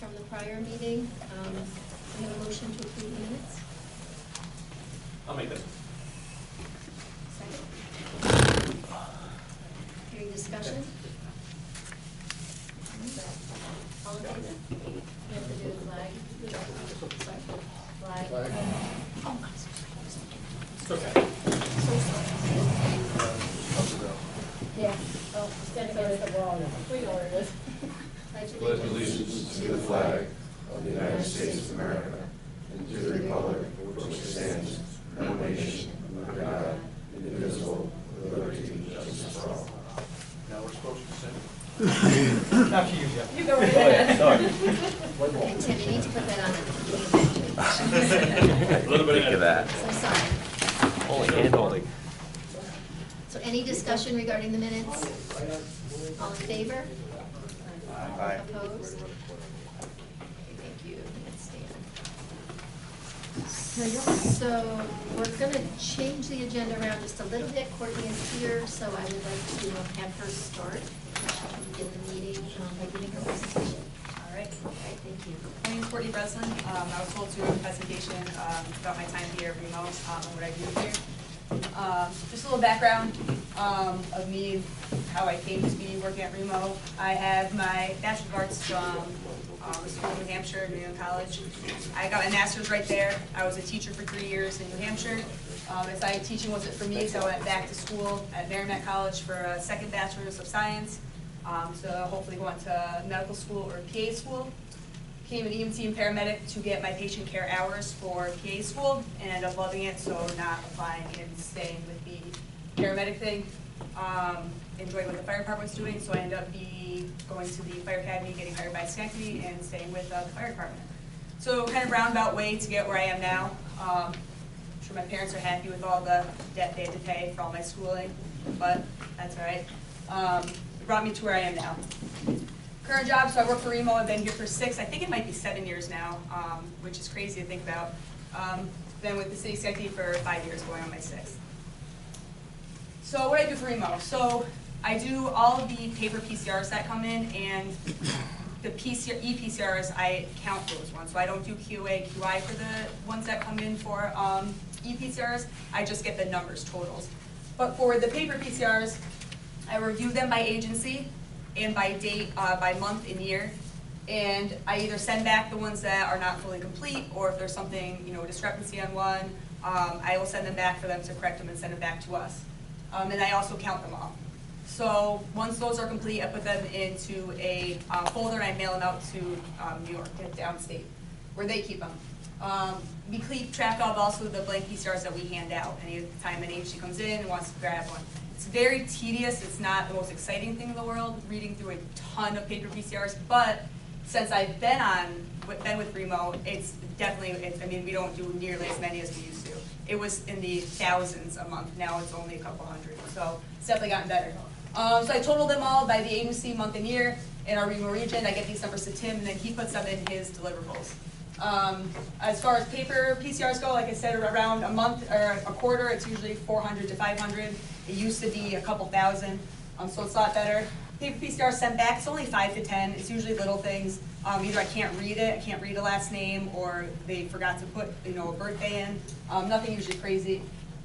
from the prior meeting. We have a motion to approve the minutes. I'll make that. Second. Any discussion? All in favor? We have to do the flag. Sorry. Flag. Oh, I'm so sorry. It's okay. So sorry. Yeah. Oh, stand against the wall. We know where it is. Pledge allegiance to the flag of the United States of America and to the republic for which it stands, one nation, under God, indivisible, with liberty and justice for all. Now we're supposed to sing. Not to you, Jeff. You go right ahead. Sorry. Okay, Tim, you need to put that on the A little bit Think of that. So sorry. Holy hand holding. So any discussion regarding the minutes? All in favor? Aye. Opposed? Okay, thank you. So we're going to change the agenda around just a little bit. Courtney is here, so I would like to have her start in the meeting by giving her presentation. All right. Okay, thank you. My name is Courtney Breslin. I was told to do a presentation about my time here at Remo and what I do here. Just a little background of me, how I came to be working at Remo. I have my Bachelor of Arts from a school in New Hampshire, New York College. I got my master's right there. I was a teacher for 3 years in New Hampshire. Decided teaching wasn't for me, so I went back to school at Merrimack College for a second Bachelor's of Science. So hopefully go on to medical school or PA school. Became an EMT and paramedic to get my patient care hours for PA school and ended up loving it, so not applying and staying with the paramedic thing. Enjoyed what the fire department was doing, so I ended up going to the fire academy, getting hired by Schenectady, and staying with the fire department. So kind of roundabout way to get where I am now. I'm sure my parents are happy with all the debt they had to pay for all my schooling, but that's all right. It brought me to where I am now. Current job, so I work for Remo. I've been here for I think it might be 7 years now, which is crazy to think about. Been with the city of Schenectady for 5 years, going on my 6th. So what I do for Remo? So I do all of the paper PCRs that come in, and the ePCRs, I count those ones. So I don't do QA, QI for the ones that come in for ePCRs. I just get the numbers, totals. But for the paper PCRs, I review them by agency and by date, by month and year. And I either send back the ones that are not fully complete, or if there's something, a discrepancy on one, I will send them back for them to correct them and send it back to us. And I also count them all. So once those are complete, I put them into a folder and I mail them out to New York, downstate, where they keep them. We keep track of also the blank PCRs that we hand out. Any time an agency comes in and wants to grab one. It's very tedious. It's not the most exciting thing in the world, reading through a ton of paper PCRs. But since I've been with Remo, it's definitely, I mean, we don't do nearly as many as we used to. It was in the thousands a month. Now it's only a couple hundred. So it's definitely gotten better. So I total them all by the agency, month and year. In our Remo region, I get these numbers to Tim, and then he puts them in his deliverables. As far as paper PCRs go, like I said, around a month or a quarter, it's usually 400 to 500. It used to be a couple thousand, so it's a lot better. Paper PCR sent back, it's only 5 to 10. It's usually little things. Either I can't read it, I can't read a last name, or they forgot to put a birthday in. Nothing usually crazy.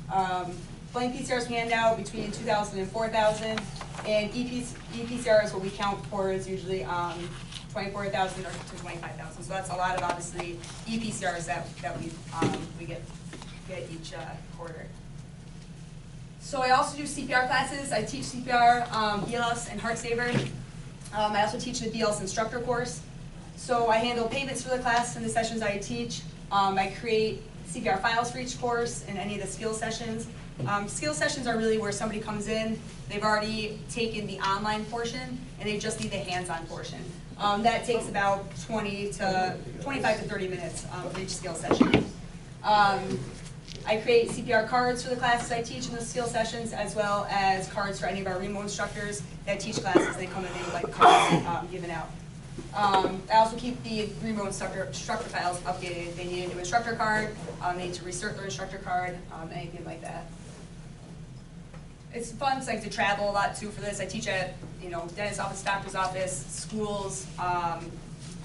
Blank PCRs we hand out between 2,000 and 4,000, and ePCRs, what we count for is usually 24,000 or to 25,000. So that's a lot of obviously ePCRs that we get each quarter. So I also do CPR classes. I teach CPR, BLS, and Heart Saver. I also teach the BLS instructor course. So I handle payments for the class and the sessions I teach. I create CPR files for each course and any of the skill sessions. Skill sessions are really where somebody comes in, they've already taken the online portion, and they just need the hands-on portion. That takes about 25 to 30 minutes for each skill session. I create CPR cards for the classes I teach in the skill sessions, as well as cards for any of our Remo instructors that teach classes. They come in, they like cards given out. I also keep the Remo instructor files updated. They need a new instructor card, they need to recert their instructor card, anything like that. It's fun because I get to travel a lot too for this. I teach at dentist office, doctor's office, schools.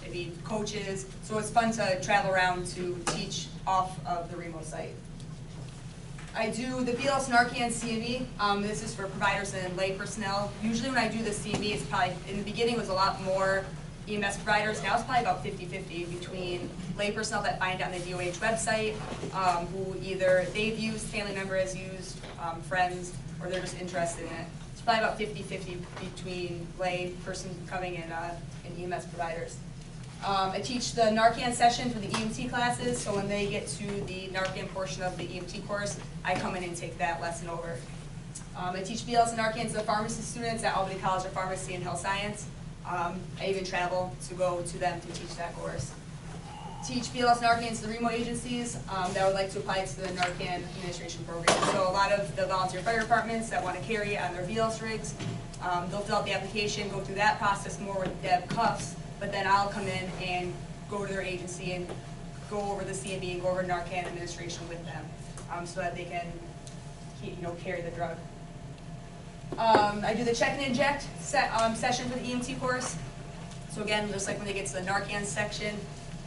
maybe coaches. So it's fun to travel around to teach off of the Remo site. I do the BLS Narcan CME. This is for providers and lay personnel. Usually when I do the CME, it's probably, in the beginning it was a lot more EMS providers. Now it's probably about 50-50 between lay personnel that find on the DOH website, who either they've used, family member has used, friends, or they're just interested in it. It's probably about 50-50 between lay person coming and EMS providers. I teach the Narcan session for the EMT classes, so when they get to the Narcan portion of the EMT course, I come in and take that lesson over. I teach BLS and Narcan to the pharmacy students at Albany College of Pharmacy and Health Science. I even travel to go to them to teach that course. Teach BLS and Narcan to the Remo agencies that would like to apply to the Narcan administration program. So a lot of the volunteer fire departments that want to carry on their BLS rigs, they'll fill out the application, go through that process more with Deb Cuffs, but then I'll come in and go to their agency and go over the CME and go over Narcan administration with them, so that they can carry the drug. I do the check and inject session for the EMT course. So again, just like when they get to the Narcan section,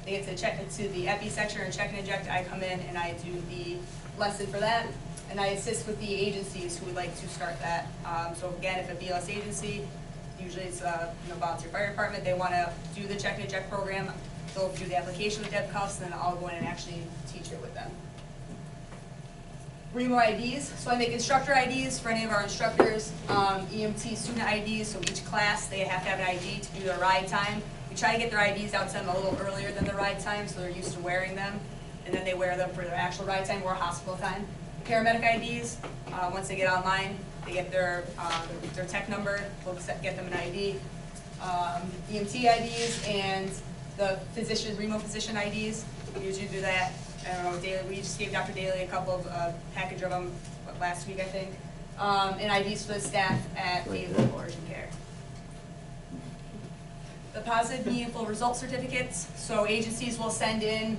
they get to check into the epi section or check and inject, I come in and I do the lesson for that. And I assist with the agencies who would like to start that. So again, if a BLS agency, usually it's a volunteer fire department, they want to do the check and inject program, they'll do the application with Deb Cuffs, and then I'll go in and actually teach it with them. Remo IDs, so I make instructor IDs for any of our instructors, EMT student IDs, so each class they have to have an ID to do their ride time. We try to get their IDs out to them a little earlier than their ride time, so they're used to wearing them, and then they wear them for their actual ride time or hospital time. Paramedic IDs, once they get online, they get their tech number, we'll get them an ID. EMT IDs and the Remo physician IDs, we usually do that. I don't know, daily. We just gave Dr. Daly a couple of package of them last week, I think, and IDs for the staff at the local urgent care. The positive meaningful result certificates. So agencies will send in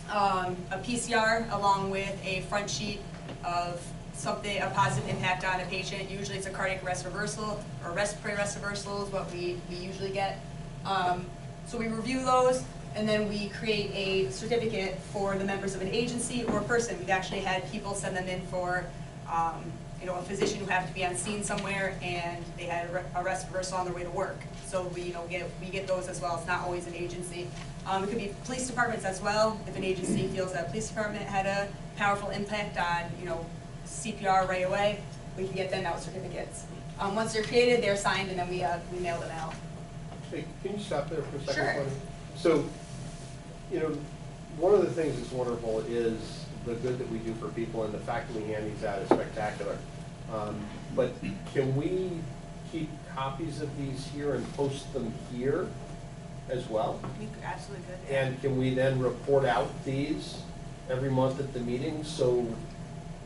a PCR along with a front sheet of a positive impact on a patient. Usually it's a cardiac arrest reversal or respiratory arrest reversal is what we usually get. So we review those, and then we create a certificate for the members of an agency or a person. We've actually had people send them in for a physician who happened to be on scene somewhere and they had a arrest reversal on their way to work. So we get those as well. It's not always an agency. It could be police departments as well. If an agency feels that a police department had a powerful impact on CPR right away, we can get them out certificates. Once they're created, they're signed, and then we mail them out. Hey, can you stop there for a second? Sure. Buddy? So, one of the things that's wonderful is the good that we do for people, and the fact that we hand these out is spectacular. But can we keep copies of these here and post them here as well? We absolutely could. Yeah. And can we then report out these every month at the meeting so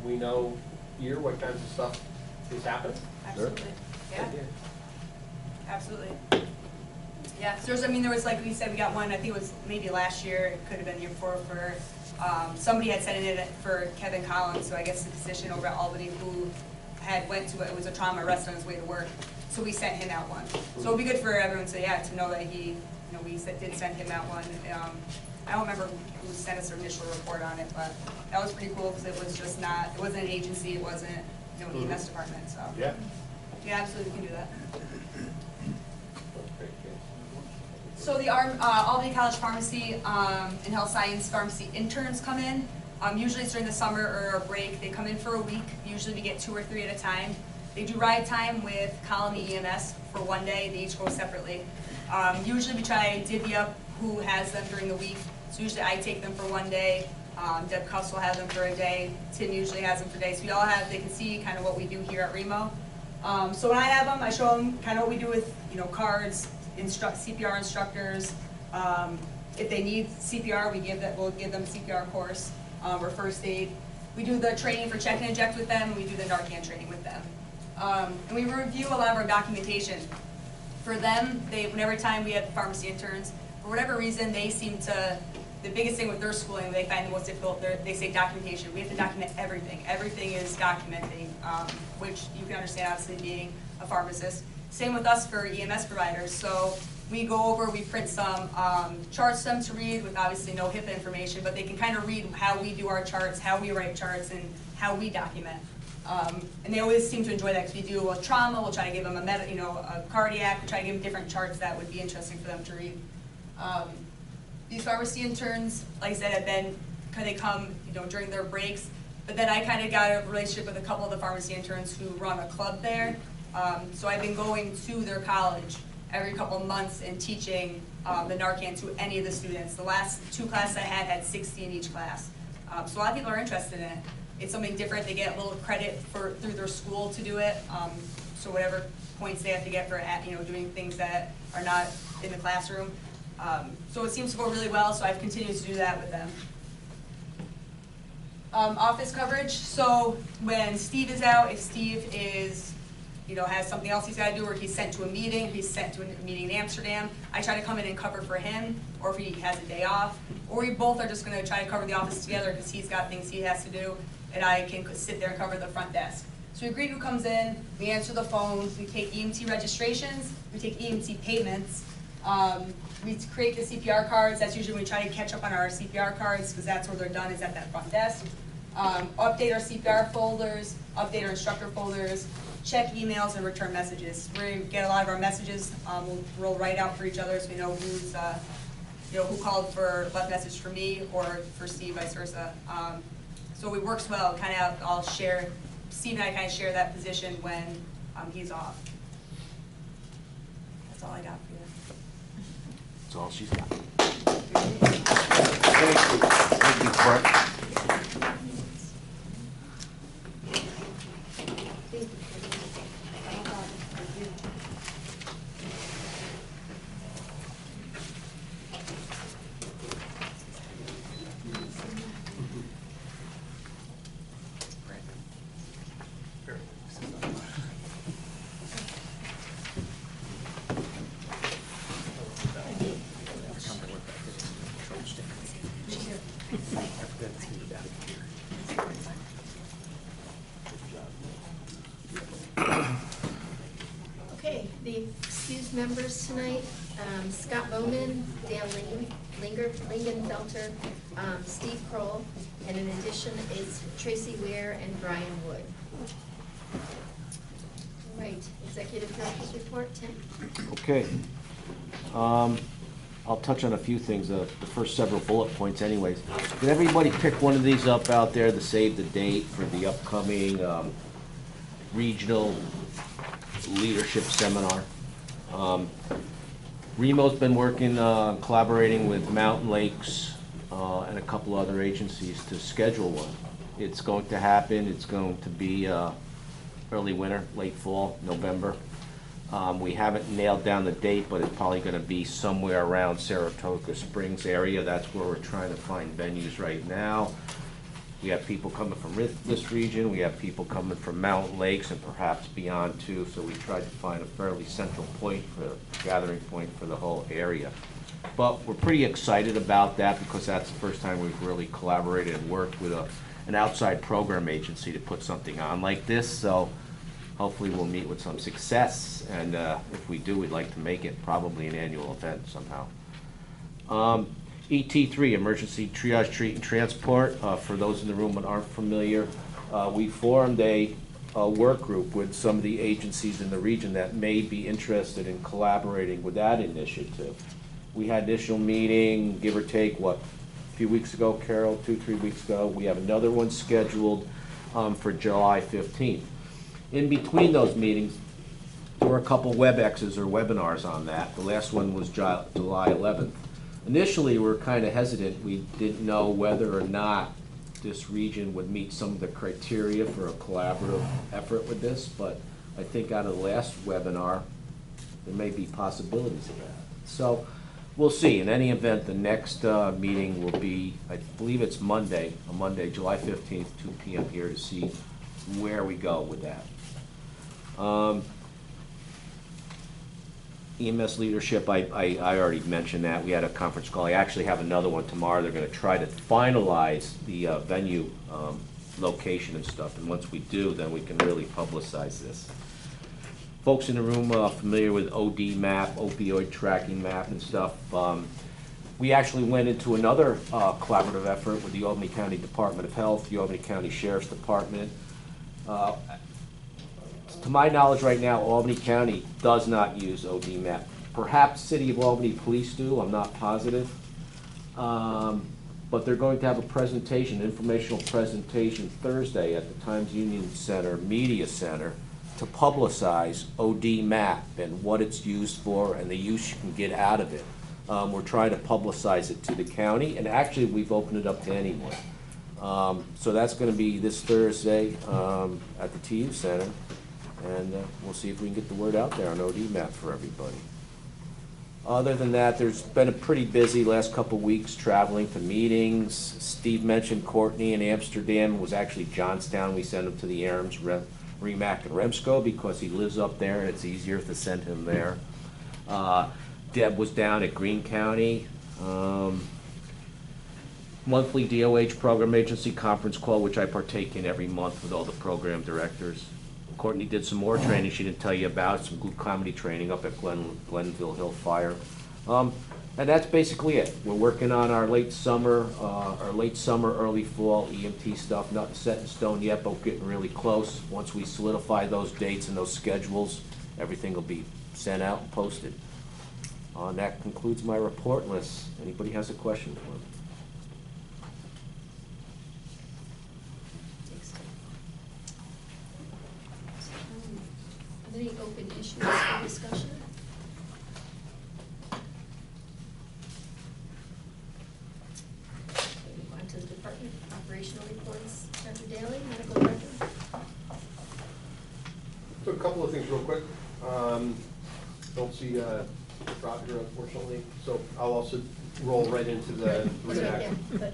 we know here what kinds of stuff is happening? Absolutely. Yeah. Yeah. Absolutely. Yeah, so there was, like we said, we got one, I think it was maybe last year, it could have been the year before, for, somebody had sent it in for Kevin Collins, so I guess the physician over at Albany who had went to, it was a trauma arrest on his way to work, so we sent him out one. So it'd be good for everyone to know that he, we did send him out one. I don't remember who sent us their initial report on it, but that was pretty cool because it was just not, it wasn't an agency, it wasn't, an EMS department, so. Yeah. Yeah, absolutely, we can do that. So the Albany College Pharmacy and Health Science Pharmacy interns come in. Usually it's during the summer or a break. They come in for a week. Usually we get 2 or 3 at a time. They do ride time with Colony EMS for one day. They each go separately. Usually we try to divvy up who has them during the week. So usually I take them for one day. Deb Cuffs will have them for a day. Tim usually has them for days. So we all have, they can see kind of what we do here at Remo. So when I have them, I show them kind of what we do with, cards, CPR instructors. If they need CPR, we'll give them a CPR course or first aid. We do the training for check and inject with them, and we do the Narcan training with them. And we review a lot of our documentation. For them, whenever time we have pharmacy interns, for whatever reason, they seem to, the biggest thing with their schooling, they find the most difficult, they say documentation. We have to document everything. Everything is documenting, which you can understand, obviously, being a pharmacist. Same with us for EMS providers. So we go over, we print some charts for them to read with obviously no HIPAA information, but they can kind of read how we do our charts, how we write charts, and how we document. And they always seem to enjoy that because we do a trauma, we'll try to give them a cardiac, we try to give them different charts that would be interesting for them to read. These pharmacy interns, like I said, have been, they come, during their breaks, but then I kind of got a relationship with a couple of the pharmacy interns who run a club there. So I've been going to their college every couple of months and teaching the Narcan to any of the students. The last 2 classes I had 60 in each class. So a lot of people are interested in it. It's something different. They get a little credit through their school to do it. So whatever points they have to get for doing things that are not in the classroom. So it seems to go really well, so I've continued to do that with them. Office coverage, so when Steve is out, if Steve is, has something else he's got to do, or he's sent to a meeting, he's sent to a meeting in Amsterdam, I try to come in and cover for him, or if he has a day off, or we both are just going to try to cover the office together because he's got things he has to do, and I can sit there and cover the front desk. So we greet who comes in, we answer the phone, we take EMT registrations, we take EMT payments, we create the CPR cards. That's usually when we try to catch up on our CPR cards because that's where they're done, is at that front desk. Update our CPR folders, update our instructor folders, check emails and return messages. We get a lot of our messages, we'll write out for each other so we know who's, who called for, left message for me or for Steve, vice versa. So it works well, I'll share, Steve and I kind of share that position when he's off. That's all I got for you. That's all she's got. Thank you, Brett. Okay, the excused members tonight, Scott Bowman, Dan Lingenfelter, Steve Kroll, and in addition, it's Tracy Ware and Brian Wood. All right, executive director's report, Tim? Okay. I'll touch on a few things, the first several bullet points anyways. Did everybody pick one of these up out there to save the date for the upcoming regional leadership seminar? Remo's been working, collaborating with Mountain Lakes and a couple other agencies to schedule one. It's going to happen. It's going to be early winter, late fall, November. We haven't nailed down the date, but it's probably going to be somewhere around Saratoga Springs area. That's where we're trying to find venues right now. We have people coming from this region. We have people coming from Mountain Lakes and perhaps beyond too. So we tried to find a fairly central point, gathering point for the whole area. But we're pretty excited about that because that's the first time we've really collaborated and worked with an outside program agency to put something on like this. So hopefully we'll meet with some success, and if we do, we'd like to make it probably an annual event somehow. ET3, Emergency Triage, Treat, and Transport. For those in the room that aren't familiar, we formed a work group with some of the agencies in the region that may be interested in collaborating with that initiative. We had initial meeting, give or take, a few weeks ago, Carol, 2-3 weeks ago. We have another one scheduled for July 15th. In between those meetings, there were a couple WebExes or webinars on that. The last one was July 11th. Initially, we were kind of hesitant. We didn't know whether or not this region would meet some of the criteria for a collaborative effort with this, but I think out of the last webinar, there may be possibilities of that. So we'll see. In any event, the next meeting will be, I believe it's Monday, July 15th, 2 p.m. here to see where we go with that. EMS leadership, I already mentioned that. We had a conference call. I actually have another one tomorrow. They're going to try to finalize the venue location and stuff. And once we do, then we can really publicize this. folks in the room familiar with OD map, opioid tracking map and stuff. We actually went into another collaborative effort with the Albany County Department of Health, the Albany County Sheriff's Department. To my knowledge right now, Albany County does not use OD map. Perhaps City of Albany Police do, I'm not positive. But they're going to have a presentation, informational presentation Thursday at the Times Union Center, Media Center, to publicize OD map and what it's used for and the use you can get out of it. We're trying to publicize it to the county, and actually we've opened it up to anyone. So that's going to be this Thursday at the TU Center, and we'll see if we can get the word out there on OD map for everybody. Other than that, there's been a pretty busy last couple weeks traveling to meetings. Steve mentioned Courtney in Amsterdam. It was actually Johnstown. We sent him to the Arms, Remac, and Remsco because he lives up there and it's easier to send him there. Deb was down at Greene County. Monthly DOH Program Agency conference call, which I partake in every month with all the program directors. Courtney did some more training she didn't tell you about, some good comedy training up at Glenville Hill Fire. And that's basically it. We're working on our late summer, early fall EMT stuff. Nothing set in stone yet, but we're getting really close. Once we solidify those dates and those schedules, everything will be sent out and posted. And that concludes my report unless anybody has a question for me. Are there any open issues for discussion? Move on to the department operational reports. Dr. Daly, medical director. So a couple of things real quick. Don't see Rob here unfortunately, so I'll also roll right into the react.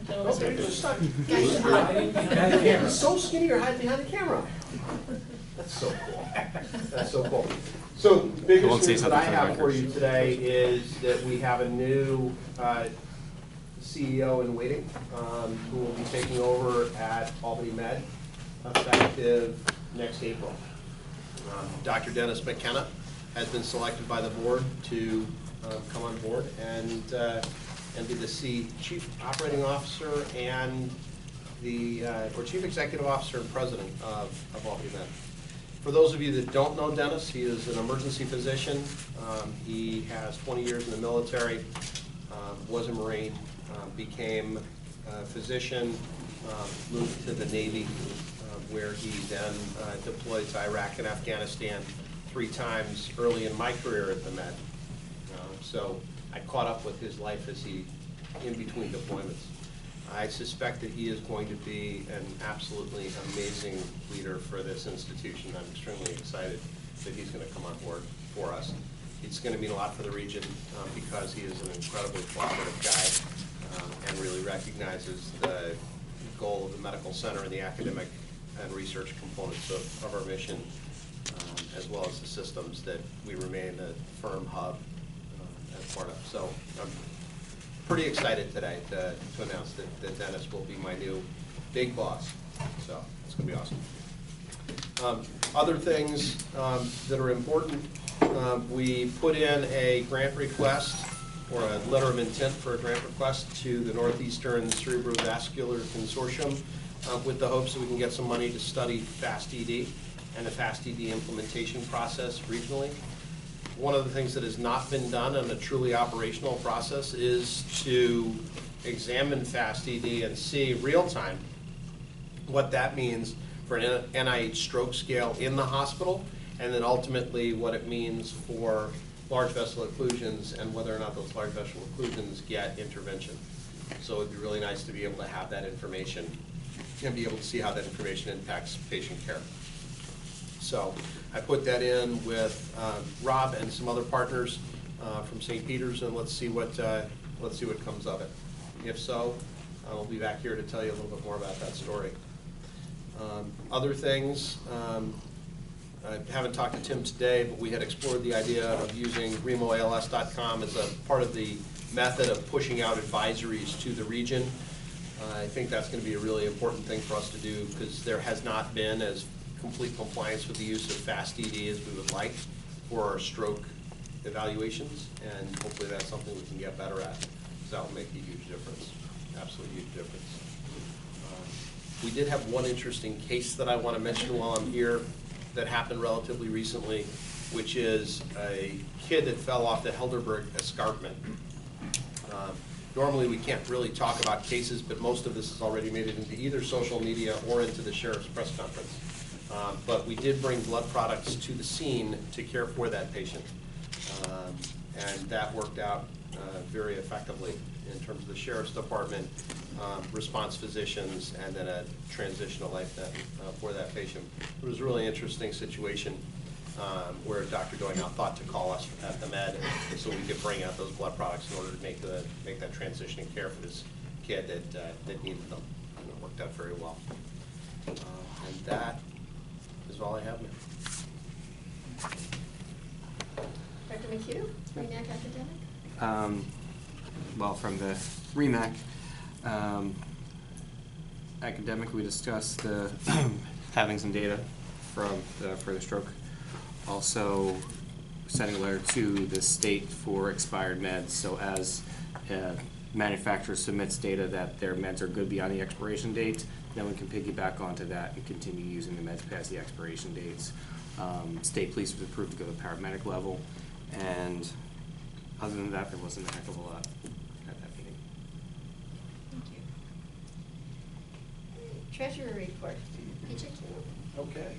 Okay, just stop. He's so skinny you're hiding behind the camera. That's so cool. That's so cool. So the biggest news that I have for you today is that we have a new CEO in waiting who will be taking over at Albany Med effective next April. Dr. Dennis McKenna has been selected by the board to come on board and be the Chief Operating Officer and or Chief Executive Officer and President of Albany Med. For those of you that don't know Dennis, he is an emergency physician. He has 20 years in the military, was a Marine, became a physician, moved to the Navy, where he then deployed to Iraq and Afghanistan 3 times early in my career at the Med. So I caught up with his life as he, in between deployments. I suspect that he is going to be an absolutely amazing leader for this institution. I'm extremely excited that he's going to come on board for us. It's going to mean a lot for the region because he is an incredibly cooperative guy and really recognizes the goal of the medical center and the academic and research components of our mission, as well as the systems that we remain a firm hub as part of. So I'm pretty excited today to announce that Dennis will be my new big boss. So it's going to be awesome. Other things that are important, we put in a grant request or a letter of intent for a grant request to the Northeastern Cerebrovascular Consortium with the hopes that we can get some money to study FAST-ED and the FAST-ED implementation process regionally. One of the things that has not been done in a truly operational process is to examine FAST-ED and see real time what that means for an NIH stroke scale in the hospital, and then ultimately what it means for large vessel occlusions and whether or not those large vessel occlusions get intervention. So it'd be really nice to be able to have that information and be able to see how that information impacts patient care. So I put that in with Rob and some other partners from St. Peter's, and let's see what comes of it. If so, I'll be back here to tell you a little bit more about that story. Other things, I haven't talked to Tim today, but we had explored the idea of using remoals.com as a part of the method of pushing out advisories to the region. I think that's going to be a really important thing for us to do because there has not been as complete compliance with the use of FAST-ED as we would like. for our stroke evaluations, and hopefully that's something we can get better at, because that will make a huge difference, absolutely huge difference. We did have one interesting case that I want to mention while I'm here that happened relatively recently, which is a kid that fell off the Helderberg escarpment. Normally we can't really talk about cases, but most of this has already made it into either social media or into the sheriff's press conference. But we did bring blood products to the scene to care for that patient. And that worked out very effectively in terms of the sheriff's department, response physicians, and then a transitional life net for that patient. It was a really interesting situation where Dr. Doingout thought to call us at the med so we could bring out those blood products in order to make that transition and care for this kid that needed them. And it worked out very well. And that is all I have now. Dr. McHugh, REMAC academic? Well, from the REMAC academic, we discussed having some data for the stroke. Also, sending a letter to the state for expired meds. So as a manufacturer submits data that their meds are good beyond the expiration date, then we can piggyback onto that and continue using the meds past the expiration dates. State police was approved to go to paramedic level, and other than that, there wasn't a heck of a lot at that meeting. Thank you. Treasurer report. PJ King. Okay.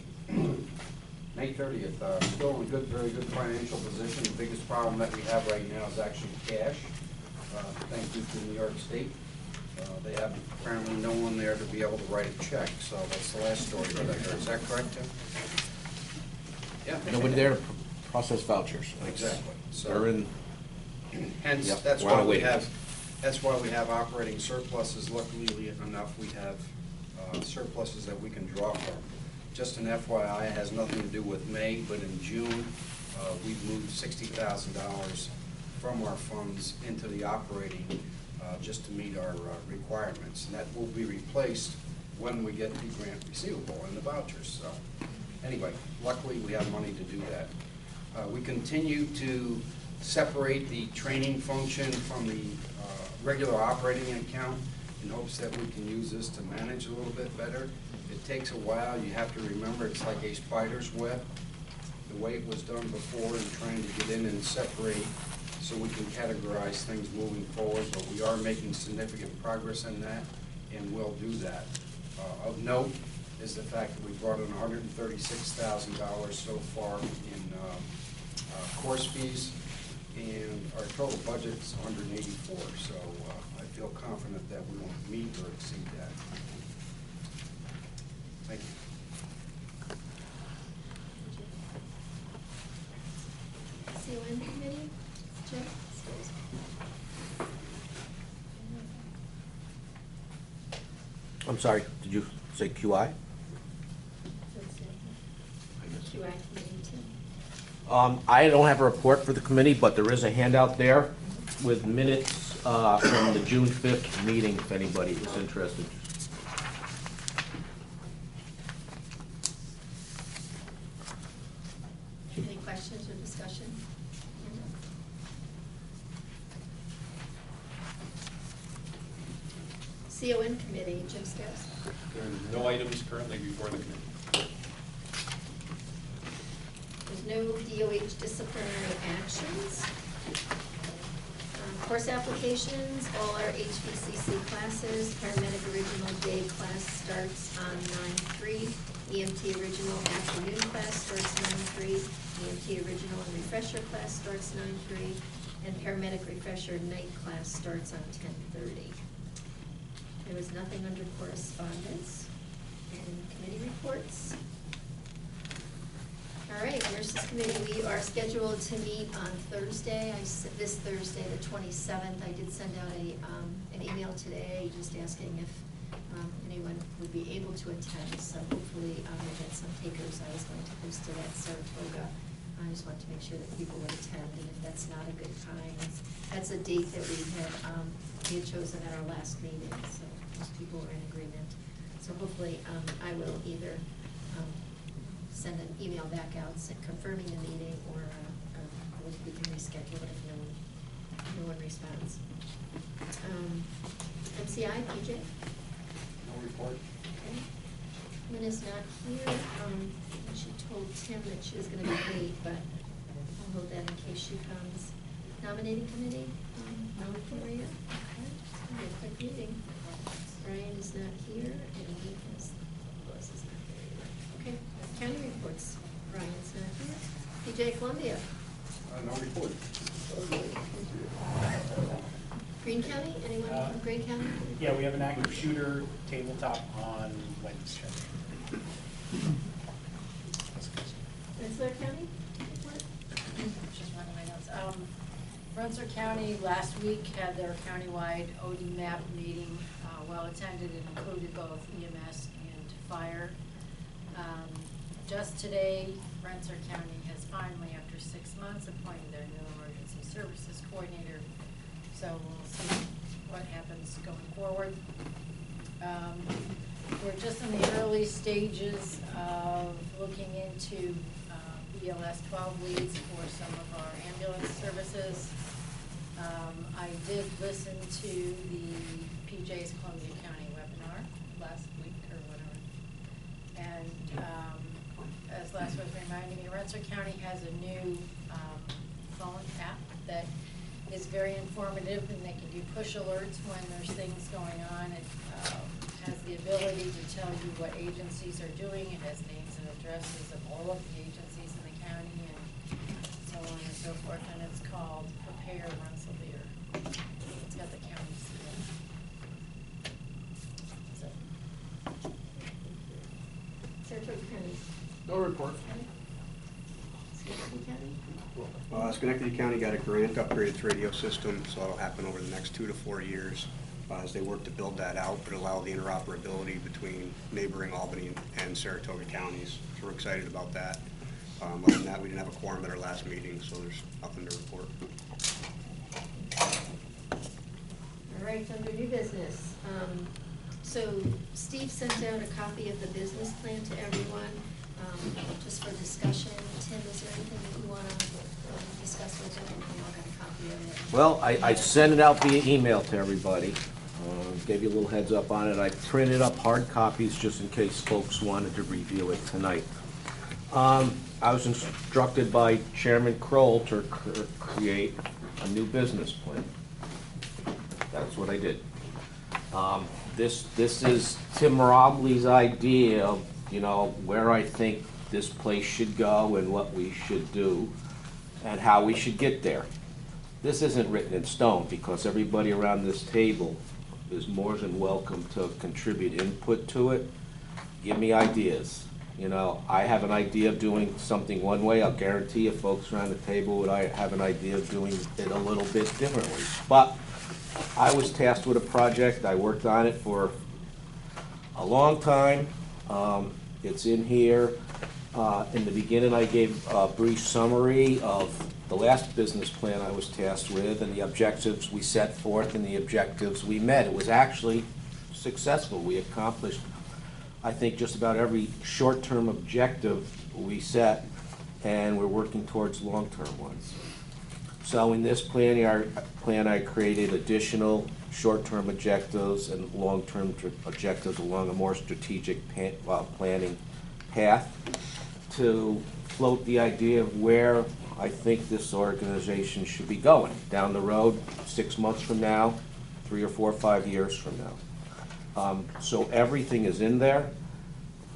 May 30th, still in a very good financial position. The biggest problem that we have right now is actually cash. Thank you to New York State. They have apparently no one there to be able to write a check, so that's the last story that I heard. Is that correct, Tim? Yeah. Nobody there to process vouchers. Exactly. So They're in. hence, Yep, that's we're on why a we waiting have, list. that's why we have operating surpluses. Luckily enough, we have surpluses that we can draw from. Just an FYI, it has nothing to do with May, but in June, we've moved $60,000 from our funds into the operating just to meet our requirements. And that will be replaced when we get the grant receivable and the vouchers. So anyway, luckily we have money to do that. We continue to separate the training function from the regular operating account in hopes that we can use this to manage a little bit better. It takes a while. You have to remember it's like a spider's web, the way it was done before, and trying to get in and separate so we can categorize things moving forward. But we are making significant progress in that, and will do that. Of note is the fact that we brought in $136,000 so far in course fees, and our total budget is $184. So I feel confident that we will meet or exceed that. Thank you. CON committee, Jim? I'm sorry, did you say QI? QI committee, Tim. I don't have a report for the committee, but there is a handout there with minutes from the June 5th meeting, if anybody is interested. Any questions or discussion? CON committee, Jim Scares. There are no items currently before the committee. There's no DOH disciplinary actions. Course applications, all our HVCC classes, paramedic original day class starts on 9/3, EMT original afternoon class starts 9/3, EMT original and refresher class starts 9/3, and paramedic refresher night class starts on 10:30. There was nothing under correspondence and committee reports. All right, nurses committee, we are scheduled to meet on Thursday, this Thursday, the 27th. I did send out an email today just asking if anyone would be able to attend, so hopefully we'll get some takers. I was going to post it at Saratoga. I just want to make sure that people would attend, and if that's not a good time, that's a date that we had chosen at our last meeting, so most people were in agreement. So hopefully I will either send an email back out confirming the meeting, or we can reschedule it if no one responds. MCI, PJ? No report. Okay. Lynn is not here. She told Tim that she was gonna be late, but I'll hold that in case she comes. Nominating committee, no report yet? Okay, it's gonna be a quick meeting. Brian is not here, and Lois is not here either. Okay, county reports. Brian's not here. PJ Columbia. No report. Green County, anyone from Green County? Yeah, we have an active shooter tabletop on Wednesday. Rensselaer County? Report? Just one of my notes. Rensselaer County last week had their countywide OD map meeting, well attended. It included both EMS and fire. Just today, Rensselaer County has finally, after 6 months, appointed their new emergency services coordinator. So we'll see what happens going forward. We're just in the early stages of looking into BLS 12 leads for some of our ambulance services. I did listen to the PJ's Columbia County webinar last week or whatever. And as Les was reminding me, Rensselaer County has a new phone app that is very informative, and they can do push alerts when there's things going on. It has the ability to tell you what agencies are doing. It has names and addresses of all of the agencies in the county and so on and so forth. And it's called Prepare Rensselaer. It's got the county seal. So, Saratoga County? No report. Schenectady County? Schenectady County got a grant to upgrade its radio system, so that'll happen over the next 2 to 4 years. As they work to build that out, but allow the interoperability between neighboring Albany and Saratoga counties. So we're excited about that. Other than that, we didn't have a quorum at our last meeting, so there's nothing to report. All right, under new business. So Steve sent out a copy of the business plan to everyone, just for discussion. Tim, is there anything that you want to discuss with them? We all got a copy of it. Well, I sent it out via email to everybody. Gave you a little heads up on it. I printed up hard copies just in case folks wanted to review it tonight. I was instructed by Chairman Kroll to create a new business plan. That's what I did. This is Tim Robley's idea of, where I think this place should go and what we should do and how we should get there. This isn't written in stone because everybody around this table is more than welcome to contribute input to it. Give me ideas. I have an idea of doing something one way. I'll guarantee you folks around the table would have an idea of doing it a little bit differently. But I was tasked with a project. I worked on it for a long time. It's in here. In the beginning, I gave a brief summary of the last business plan I was tasked with and the objectives we set forth and the objectives we met. It was actually successful. We accomplished, I think, just about every short-term objective we set, and we're working towards long-term ones. So in this plan, I created additional short-term objectives and long-term objectives along a more strategic planning path to float the idea of where I think this organization should be going down the road 6 months from now, 3 or 4 or 5 years from now. So everything is in there.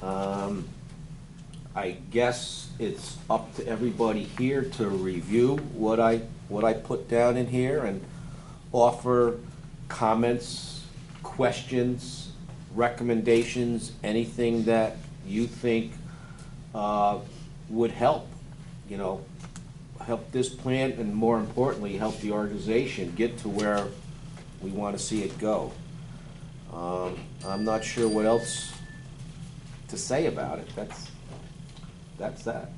I guess it's up to everybody here to review what I put down in here and offer comments, questions, recommendations, anything that you think would help, help this plan and, more importantly, help the organization get to where we want to see it go. I'm not sure what else to say about it. That's that.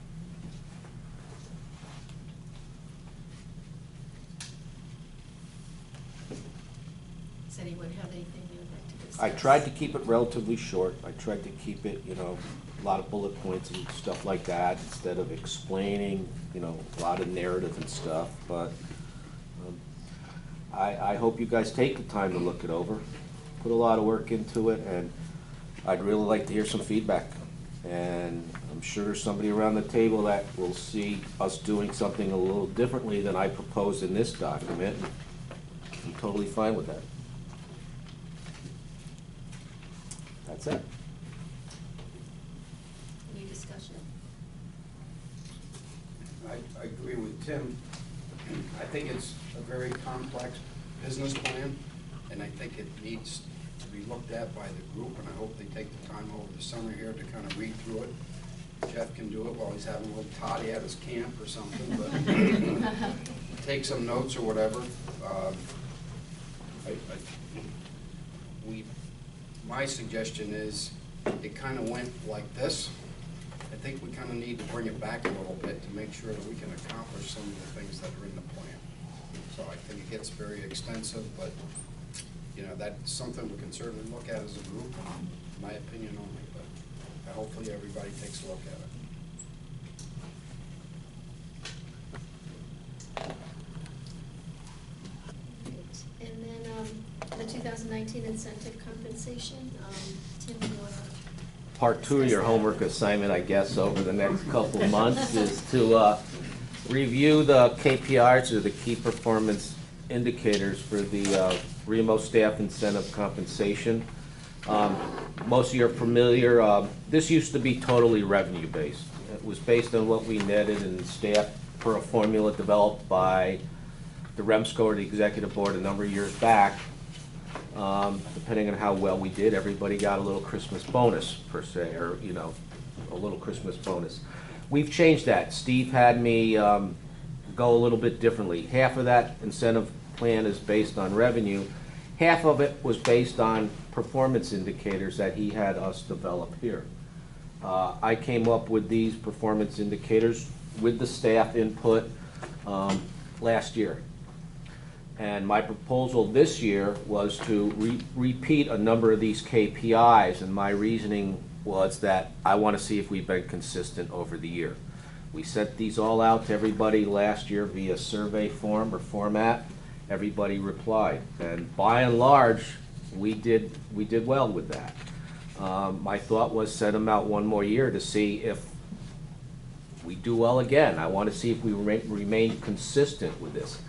Does Does anyone have anything you would like to discuss? I tried to keep it relatively short. I tried to keep it, a lot of bullet points and stuff like that, instead of explaining, a lot of narrative and stuff, but I hope you guys take the time to look it over. Put a lot of work into it, and I'd really like to hear some feedback. And I'm sure there's somebody around the table that will see us doing something a little differently than I proposed in this document. I'm totally fine with that. That's it. Any discussion? I agree with Tim. I think it's a very complex business plan, and I think it needs to be looked at by the group, and I hope they take the time over the summer here to kind of read through it. Jeff can do it while he's having a little toddy at his camp or something, but take some notes or whatever. My suggestion is, it kind of went like this. I think we kind of need to bring it back a little bit to make sure that we can accomplish some of the things that are in the plan. So I think it gets very extensive, but, that's something we can certainly look at as a group, in my opinion only, but hopefully everybody takes a look at it. Right. And then the 2019 incentive compensation, Tim, you want to? Part 2 of your homework assignment, I guess, over the next couple of months is to review the KPIs, or the key performance indicators, for the REMO staff incentive compensation. Most of you are familiar, this used to be totally revenue-based. It was based on what we netted in staff per a formula developed by the Remsco, or the executive board, a number of years back. Depending on how well we did, everybody got a little Christmas bonus, per se, or, a little Christmas bonus. We've changed that. Steve had me go a little bit differently. Half of that incentive plan is based on revenue. Half of it was based on performance indicators that he had us develop here. I came up with these performance indicators with the staff input last year. And my proposal this year was to repeat a number of these KPIs, and my reasoning was that I want to see if we've been consistent over the year. We sent these all out to everybody last year via survey form or format. Everybody replied, and by and large, we did well with that. My thought was send them out one more year to see if we do well again. I want to see if we remain consistent with this.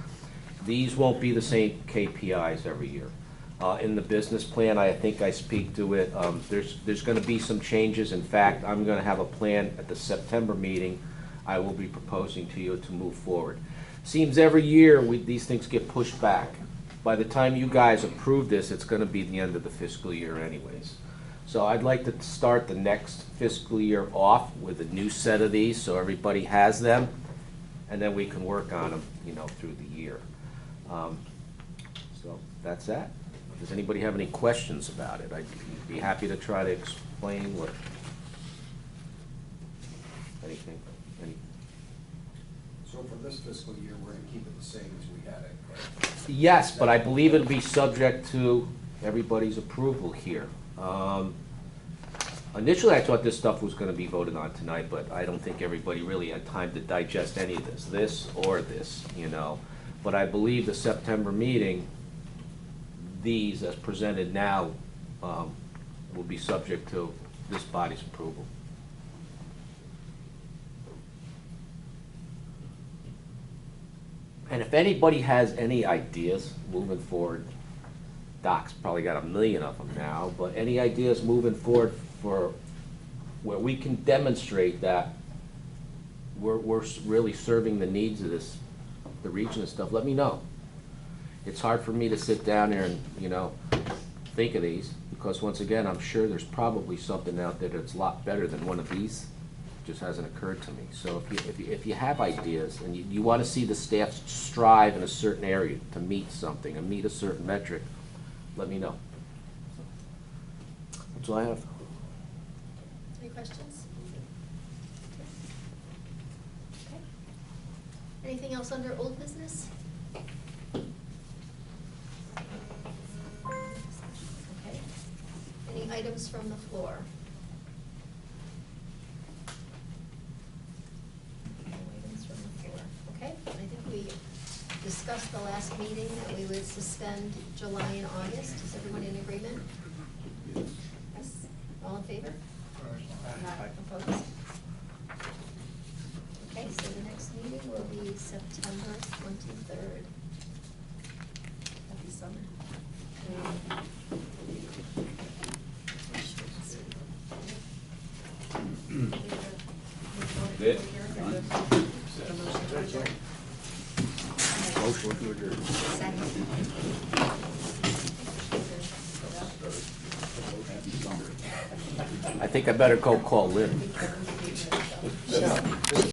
These won't be the same KPIs every year. In the business plan, I think I speak to it, there's going to be some changes. In fact, I'm going to have a plan at the September meeting I will be proposing to you to move forward. Seems every year these things get pushed back. By the time you guys approve this, it's going to be the end of the fiscal year anyways. So I'd like to start the next fiscal year off with a new set of these so everybody has them, and then we can work on them, through the year. So that's that. Does anybody have any questions about it? I'd be happy to try to explain what, anything. So for this fiscal year, we're going to keep it the same as we had it, correct? Yes, but I believe it'll be subject to everybody's approval here. Initially, I thought this stuff was going to be voted on tonight, but I don't think everybody really had time to digest any of this or this, But I believe the September meeting, these as presented now, will be subject to this body's approval. And if anybody has any ideas moving forward, Doc's probably got 1 million of them now, but any ideas moving forward for where we can demonstrate that we're really serving the needs of the region and stuff, let me know. It's hard for me to sit down there and, think of these, because once again, I'm sure there's probably something out there that's a lot better than one of these. Just hasn't occurred to me. So if you have ideas and you want to see the staff strive in a certain area to meet something and meet a certain metric, let me know. That's all I have. Any questions? Okay. Anything else under old business? Any items from the floor? No items from the floor. Okay, I think we discussed the last meeting that we would suspend July and August. Is everyone in agreement? Yes. All in favor? Opposed? Okay, so the next meeting will be September 23rd. Happy summer. Good. Motion to adjourn. I think I better go call Lynn.